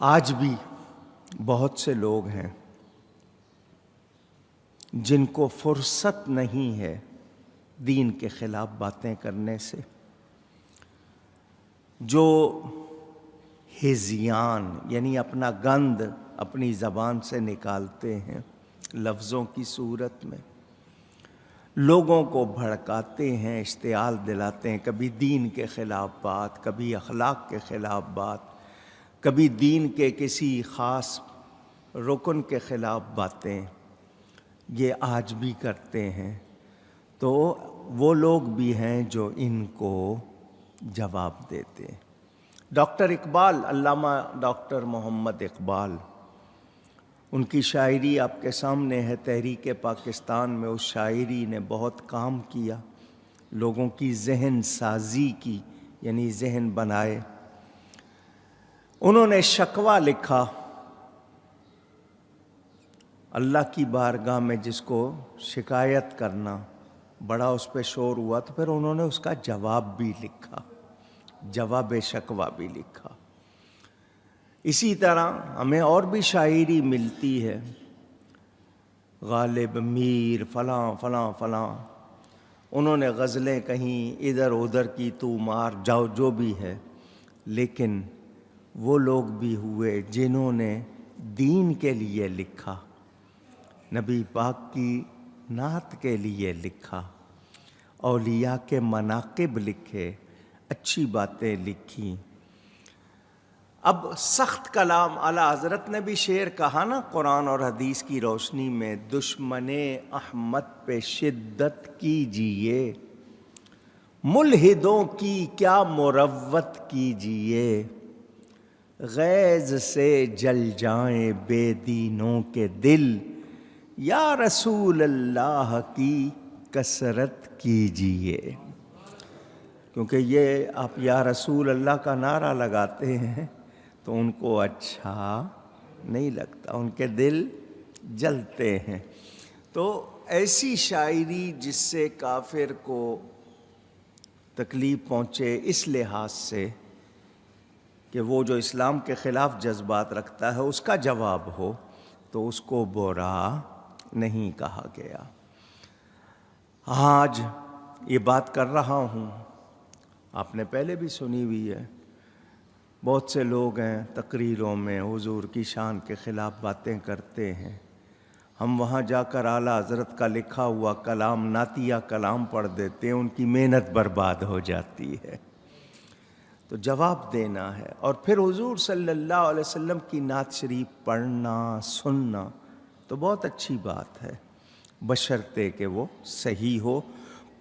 آج بھی بہت سے لوگ ہیں جن کو فرصت نہیں ہے دین کے خلاف باتیں کرنے سے، جو ہذیان یعنی اپنا گند اپنی زبان سے نکالتے ہیں لفظوں کی صورت میں، لوگوں کو بھڑکاتے ہیں، اشتعال دلاتے ہیں، کبھی دین کے خلاف بات، کبھی اخلاق کے خلاف بات، کبھی دین کے کسی خاص رکن کے خلاف باتیں، یہ آج بھی کرتے ہیں۔ تو وہ لوگ بھی ہیں جو ان کو جواب دیتے ہیں۔ ڈاکٹر اقبال، علامہ ڈاکٹر محمد اقبال، ان کی شاعری آپ کے سامنے ہے۔ تحریک پاکستان میں اس شاعری نے بہت کام کیا، لوگوں کی ذہن سازی کی، یعنی ذہن بنائے۔ انہوں نے شکوہ لکھا اللہ کی بارگاہ میں، جس کو شکایت کرنا بڑا اس پہ شور ہوا، تو پھر انہوں نے اس کا جواب بھی لکھا، جواب شکوہ بھی لکھا۔ اسی طرح ہمیں اور بھی شاعری ملتی ہے، غالب، میر، فلاں فلاں فلاں، انہوں نے غزلیں کہیں ادھر ادھر کی، تو مار جاؤ، جو بھی ہے، لیکن وہ لوگ بھی ہوئے جنہوں نے دین کے لیے لکھا، نبی پاک کی نعت کے لیے لکھا، اولیاء کے مناقب لکھے، اچھی باتیں لکھی۔ اب سخت کلام، اعلیٰ حضرت نے بھی شعر کہا نا قرآن اور حدیث کی روشنی میں، دشمن احمد پہ شدت کیجئے، ملحدوں کی کیا مروت کیجئے، غیظ سے جل جائیں بے دینوں کے دل، یا رسول اللہ کی کثرت کیجئے۔ کیونکہ یہ آپ یا رسول اللہ کا نعرہ لگاتے ہیں تو ان کو اچھا نہیں لگتا، ان کے دل جلتے ہیں۔ تو ایسی شاعری جس سے کافر کو تکلیف پہنچے اس لحاظ سے کہ وہ جو اسلام کے خلاف جذبات رکھتا ہے اس کا جواب ہو، تو اس کو برا نہیں کہا گیا۔ آج یہ بات کر رہا ہوں، آپ نے پہلے بھی سنی ہوئی ہے، بہت سے لوگ ہیں تقریروں میں حضور کی شان کے خلاف باتیں کرتے ہیں، ہم وہاں جا کر اعلیٰ حضرت کا لکھا ہوا کلام، نعتیہ کلام پڑھ دیتے ہیں، ان کی محنت برباد ہو جاتی ہے۔ تو جواب دینا ہے، اور پھر حضور صلی اللہ علیہ وسلم کی نعت شریف پڑھنا، سننا تو بہت اچھی بات ہے، بشرطے کہ وہ صحیح ہو،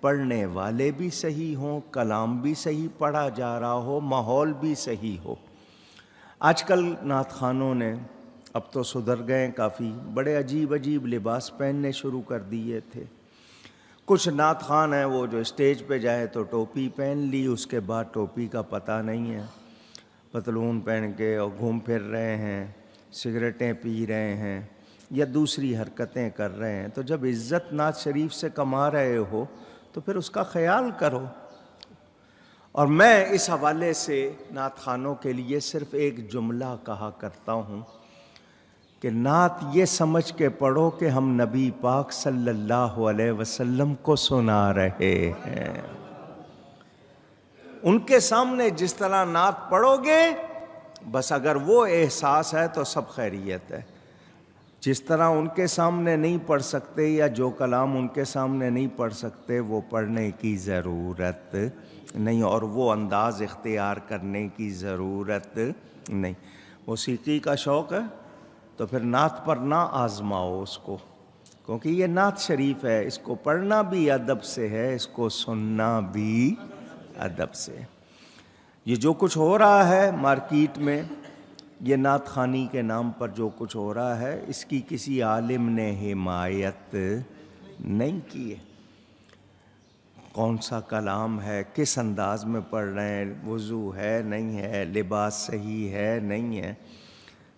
پڑھنے والے بھی صحیح ہوں، کلام بھی صحیح پڑھا جا رہا ہو، ماحول بھی صحیح ہو۔ آج کل نعت خوانوں نے، اب تو سدھر گئے کافی، بڑے عجیب عجیب لباس پہننے شروع کر دیے تھے۔ کچھ نعت خوان ہیں وہ جو اسٹیج پہ جائے تو ٹوپی پہن لی، اس کے بعد ٹوپی کا پتہ نہیں ہے، پتلون پہن کے اور گھوم پھر رہے ہیں، سگریٹیں پی رہے ہیں یا دوسری حرکتیں کر رہے ہیں۔ تو جب عزت نعت شریف سے کما رہے ہو تو پھر اس کا خیال کرو۔ اور میں اس حوالے سے نعت خوانوں کے لیے صرف ایک جملہ کہا کرتا ہوں کہ نعت یہ سمجھ کے پڑھو کہ ہم نبی پاک صلی اللہ علیہ وسلم کو سنا رہے ہیں۔ ان کے سامنے جس طرح نعت پڑھو گے، بس اگر وہ احساس ہے تو سب خیریت ہے۔ جس طرح ان کے سامنے نہیں پڑھ سکتے یا جو کلام ان کے سامنے نہیں پڑھ سکتے، وہ پڑھنے کی ضرورت نہیں، اور وہ انداز اختیار کرنے کی ضرورت نہیں۔ موسیقی کا شوق ہے تو پھر نعت پر نہ آزماؤ اس کو، کیونکہ یہ نعت شریف ہے، اس کو پڑھنا بھی ادب سے ہے، اس کو سننا بھی ادب سے۔ یہ جو کچھ ہو رہا ہے مارکیٹ میں، یہ نعت خوانی کے نام پر جو کچھ ہو رہا ہے، اس کی کسی عالم نے حمایت نہیں کی ہے۔ کون سا کلام ہے، کس انداز میں پڑھ رہے ہیں، وضو ہے نہیں ہے، لباس صحیح ہے نہیں ہے،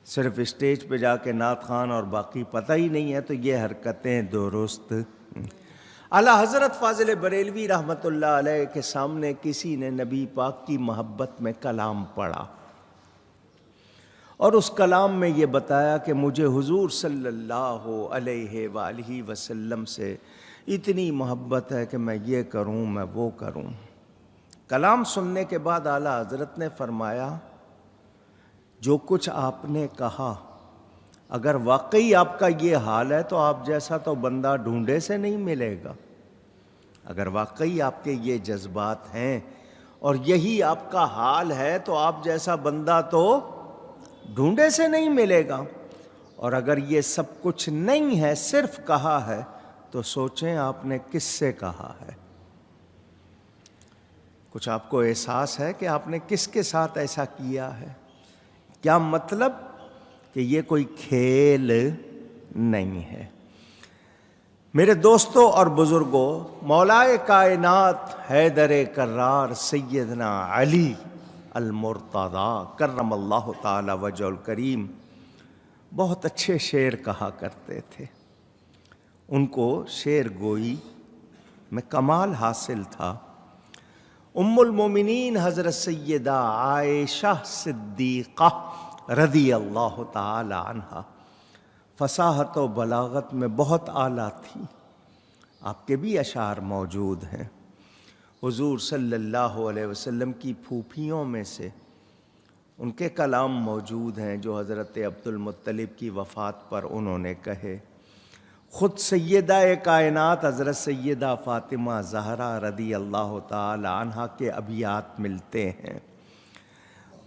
صرف اسٹیج پہ جا کے نعت خوان اور باقی پتہ ہی نہیں ہے، تو یہ حرکتیں درست۔ اعلیٰ حضرت فاضل بریلوی رحمۃ اللہ علیہ کے سامنے کسی نے نبی پاک کی محبت میں کلام پڑھا، اور اس کلام میں یہ بتایا کہ مجھے حضور صلی اللہ علیہ وآلہ وسلم سے اتنی محبت ہے کہ میں یہ کروں، میں وہ کروں۔ کلام سننے کے بعد اعلیٰ حضرت نے فرمایا جو کچھ آپ نے کہا اگر واقعی آپ کا یہ حال ہے تو آپ جیسا تو بندہ ڈھونڈے سے نہیں ملے گا۔ اگر واقعی آپ کے یہ جذبات ہیں اور یہی آپ کا حال ہے تو آپ جیسا بندہ تو ڈھونڈے سے نہیں ملے گا، اور اگر یہ سب کچھ نہیں ہے، صرف کہا ہے، تو سوچیں آپ نے کس سے کہا ہے۔ کچھ آپ کو احساس ہے کہ آپ نے کس کے ساتھ ایسا کیا ہے؟ کیا مطلب کہ یہ کوئی کھیل نہیں ہے۔ میرے دوستوں اور بزرگوں، مولائے کائنات حیدر کرار سیدنا علی المرتضی کرم اللہ تعالی وجہ الکریم بہت اچھے شعر کہا کرتے تھے۔ ان کو شعر گوئی میں کمال حاصل تھا۔ ام المومنین حضرت سیدہ عائشہ صدیقہ رضی اللہ تعالی عنہا فصاحت و بلاغت میں بہت اعلیٰ تھی۔ آپ کے بھی اشعار موجود ہیں۔ حضور صلی اللہ علیہ وسلم کی پھوپھیوں میں سے ان کے کلام موجود ہیں جو حضرت عبد المطلب کی وفات پر انہوں نے کہے۔ خود سیدہ کائنات حضرت سیدہ فاطمہ زہرا رضی اللہ تعالی عنہا کے ابیات ملتے ہیں۔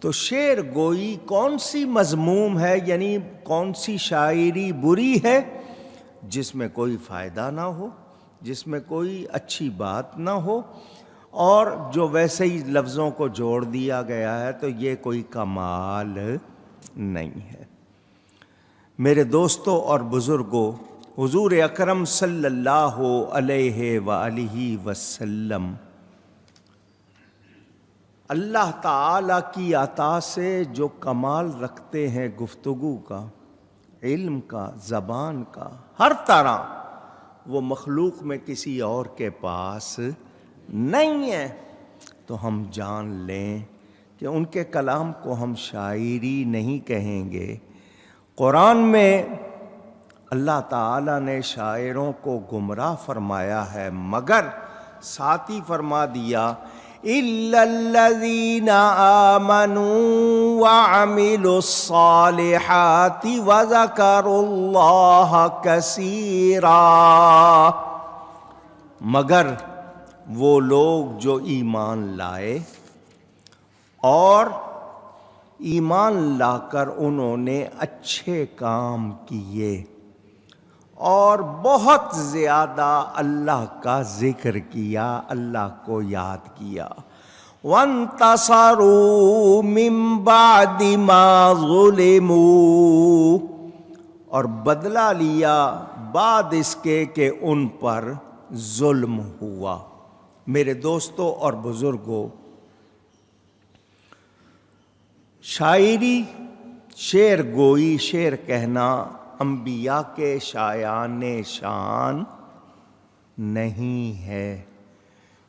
تو شعر گوئی کون سی مذموم ہے، یعنی کون سی شاعری بری ہے جس میں کوئی فائدہ نہ ہو، جس میں کوئی اچھی بات نہ ہو، اور جو ویسے ہی لفظوں کو جوڑ دیا گیا ہے تو یہ کوئی کمال نہیں ہے۔ میرے دوستوں اور بزرگوں، حضور اکرم صلی اللہ علیہ وآلہ وسلم اللہ تعالیٰ کی عطا سے جو کمال رکھتے ہیں گفتگو کا، علم کا، زبان کا، ہر طرح، وہ مخلوق میں کسی اور کے پاس نہیں ہے۔ تو ہم جان لیں کہ ان کے کلام کو ہم شاعری نہیں کہیں گے۔ قرآن میں اللہ تعالیٰ نے شاعروں کو گمراہ فرمایا ہے، مگر ساتھ ہی فرما دیا إِلَّا الَّذِينَ آمَنُوا وَعَمِلُوا الصَّالِحَاتِ وَذَكَرُوا اللَّهَ كَثِيرًا، مگر وہ لوگ جو ایمان لائے اور ایمان لا کر انہوں نے اچھے کام کیے اور بہت زیادہ اللہ کا ذکر کیا، اللہ کو یاد کیا۔ وَانْتَصَرُوا مِن بَعْدِ مَا ظُلِمُوا، اور بدلہ لیا بعد اس کے کہ ان پر ظلم ہوا۔ میرے دوستوں اور بزرگوں، شاعری، شعر گوئی، شعر کہنا انبیاء کے شایان شان نہیں ہے۔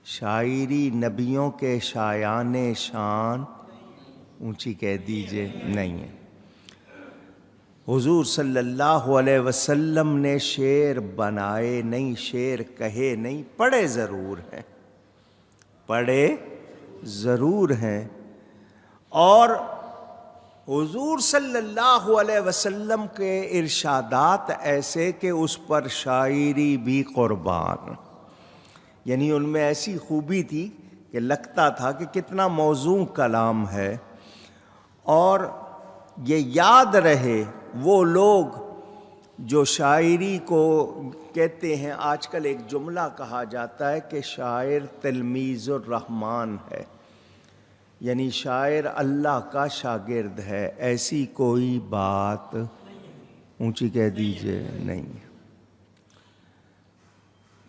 شاعری نبیوں کے شایان شان، اونچی کہہ دیجئے، نہیں ہے۔ حضور صلی اللہ علیہ وسلم نے شعر بنائے نہیں، شعر کہے نہیں، پڑھے ضرور ہیں، پڑھے ضرور ہیں۔ اور حضور صلی اللہ علیہ وسلم کے ارشادات ایسے کہ اس پر شاعری بھی قربان، یعنی ان میں ایسی خوبی تھی کہ لگتا تھا کہ کتنا موزوں کلام ہے۔ اور یہ یاد رہے وہ لوگ جو شاعری کو کہتے ہیں، آج کل ایک جملہ کہا جاتا ہے کہ شاعر تلمیذ الرحمن ہے، یعنی شاعر اللہ کا شاگرد ہے۔ ایسی کوئی بات، اونچی کہہ دیجئے، نہیں۔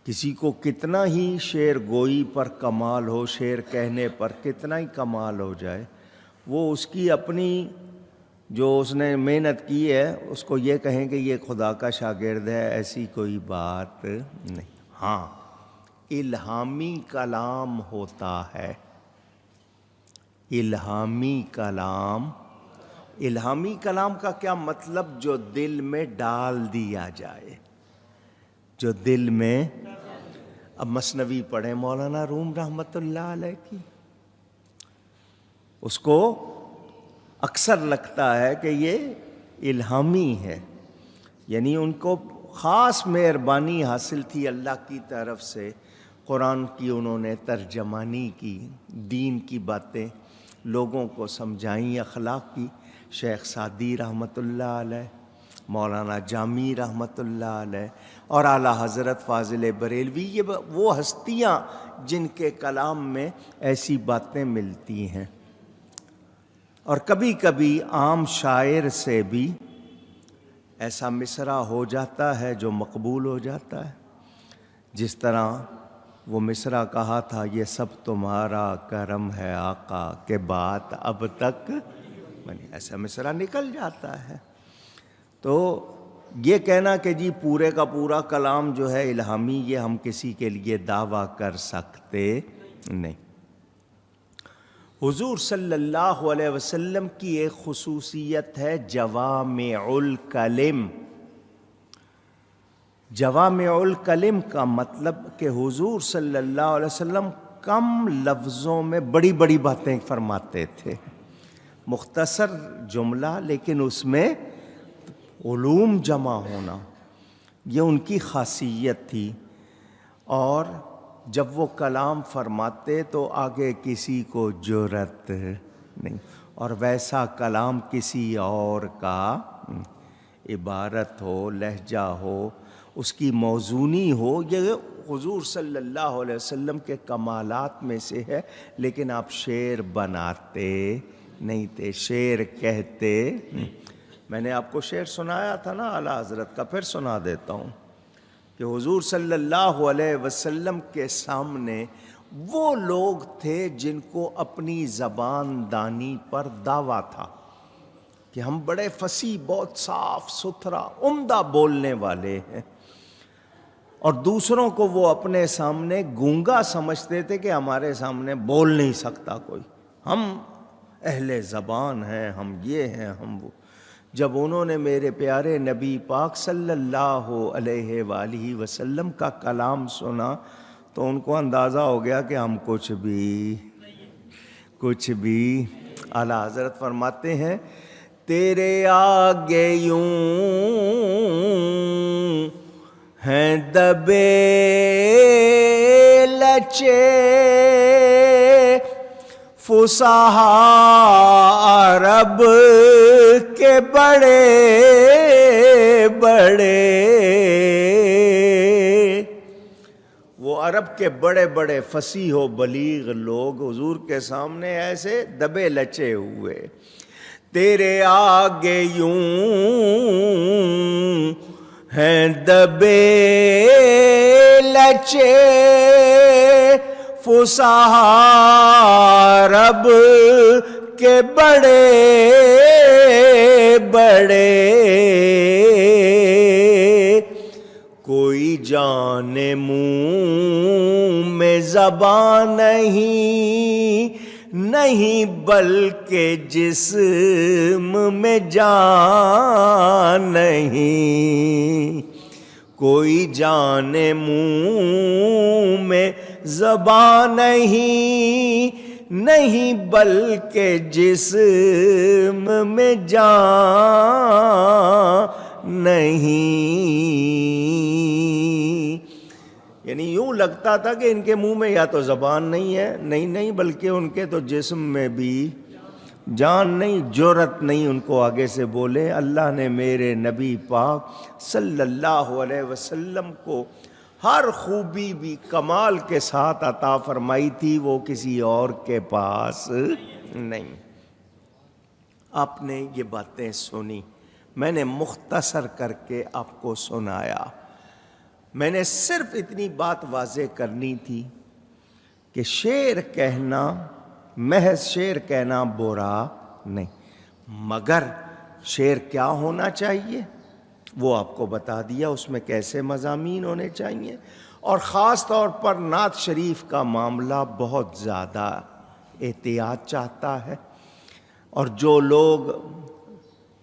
کسی کو کتنا ہی شعر گوئی پر کمال ہو، شعر کہنے پر کتنا ہی کمال ہو جائے، وہ اس کی اپنی جو اس نے محنت کی ہے اس کو یہ کہیں کہ یہ خدا کا شاگرد ہے، ایسی کوئی بات نہیں۔ ہاں، الہامی کلام ہوتا ہے، الہامی کلام الہامی کلام کا کیا مطلب؟ جو دل میں ڈال دیا جائے، جو دل میں. اب مثنوی پڑھیں مولانا روم رحمۃ اللہ علیہ کی، اس کو اکثر لگتا ہے کہ یہ الہامی ہے، یعنی ان کو خاص مہربانی حاصل تھی اللہ کی طرف سے، قرآن کی انہوں نے ترجمانی کی، دین کی باتیں لوگوں کو سمجھائیں، اخلاق کی. شیخ سعدی رحمۃ اللہ علیہ، مولانا جامی رحمۃ اللہ علیہ، اور اعلیٰ حضرت فاضل بریلوی، یہ وہ ہستیاں جن کے کلام میں ایسی باتیں ملتی ہیں. اور کبھی کبھی عام شاعر سے بھی ایسا مصرع ہو جاتا ہے جو مقبول ہو جاتا ہے، جس طرح وہ مصرع کہا تھا، یہ سب تمہارا کرم ہے آقا کہ بات اب تک بنی. ایسا مصرع نکل جاتا ہے. تو یہ کہنا کہ جی پورے کا پورا کلام جو ہے الہامی، یہ ہم کسی کے لیے دعویٰ کر سکتے نہیں. حضور صلی اللہ علیہ وسلم کی ایک خصوصیت ہے جوامع الکلم. جوامع الکلم کا مطلب کہ حضور صلی اللہ علیہ وسلم کم لفظوں میں بڑی بڑی باتیں فرماتے تھے. مختصر جملہ لیکن اس میں علوم جمع ہونا، یہ ان کی خاصیت تھی. اور جب وہ کلام فرماتے تو آگے کسی کو جرأت نہیں، اور ویسا کلام کسی اور کا عبارت ہو، لہجہ ہو، اس کی موزونی ہو، یہ حضور صلی اللہ علیہ وسلم کے کمالات میں سے ہے. لیکن آپ شعر بناتے نہیں تھے، شعر کہتے. میں نے آپ کو شعر سنایا تھا نا اعلیٰ حضرت کا، پھر سنا دیتا ہوں کہ حضور صلی اللہ علیہ وسلم کے سامنے وہ لوگ تھے جن کو اپنی زبان دانی پر دعویٰ تھا کہ ہم بڑے فصیح، بہت صاف ستھرا، عمدہ بولنے والے ہیں، اور دوسروں کو وہ اپنے سامنے گونگا سمجھتے تھے کہ ہمارے سامنے بول نہیں سکتا کوئی، ہم اہل زبان ہیں، ہم یہ ہیں، ہم وہ. جب انہوں نے میرے پیارے نبی پاک صلی اللہ علیہ وآلہ وسلم کا کلام سنا تو ان کو اندازہ ہو گیا کہ ہم کچھ بھی. اعلیٰ حضرت فرماتے ہیں، تیرے آگے یوں ہیں دبے لچے فصحاء عرب کے بڑے بڑے. وہ عرب کے بڑے بڑے فصیح و بلیغ لوگ حضور کے سامنے ایسے دبے لچے ہوئے. تیرے آگے یوں ہیں دبے لچے فصحاء عرب کے بڑے بڑے. کوئی جانے منہ میں زبان نہیں بلکہ جسم میں جان نہیں. کوئی جانے منہ میں زبان نہیں بلکہ جسم میں جان نہیں. یعنی یوں لگتا تھا کہ ان کے منہ میں یا تو زبان نہیں ہے، نہیں بلکہ ان کے تو جسم میں بھی جان نہیں، جرأت نہیں ان کو آگے سے بولے. اللہ نے میرے نبی پاک صلی اللہ علیہ وسلم کو ہر خوبی بھی کمال کے ساتھ عطا فرمائی تھی، وہ کسی اور کے پاس نہیں. آپ نے یہ باتیں سنی، میں نے مختصر کر کے آپ کو سنایا. میں نے صرف اتنی بات واضح کرنی تھی کہ شعر کہنا، محض شعر کہنا برا نہیں، مگر شعر کیا ہونا چاہیے وہ آپ کو بتا دیا، اس میں کیسے مضامین ہونے چاہیے. اور خاص طور پر نعت شریف کا معاملہ بہت زیادہ احتیاط چاہتا ہے. اور جو لوگ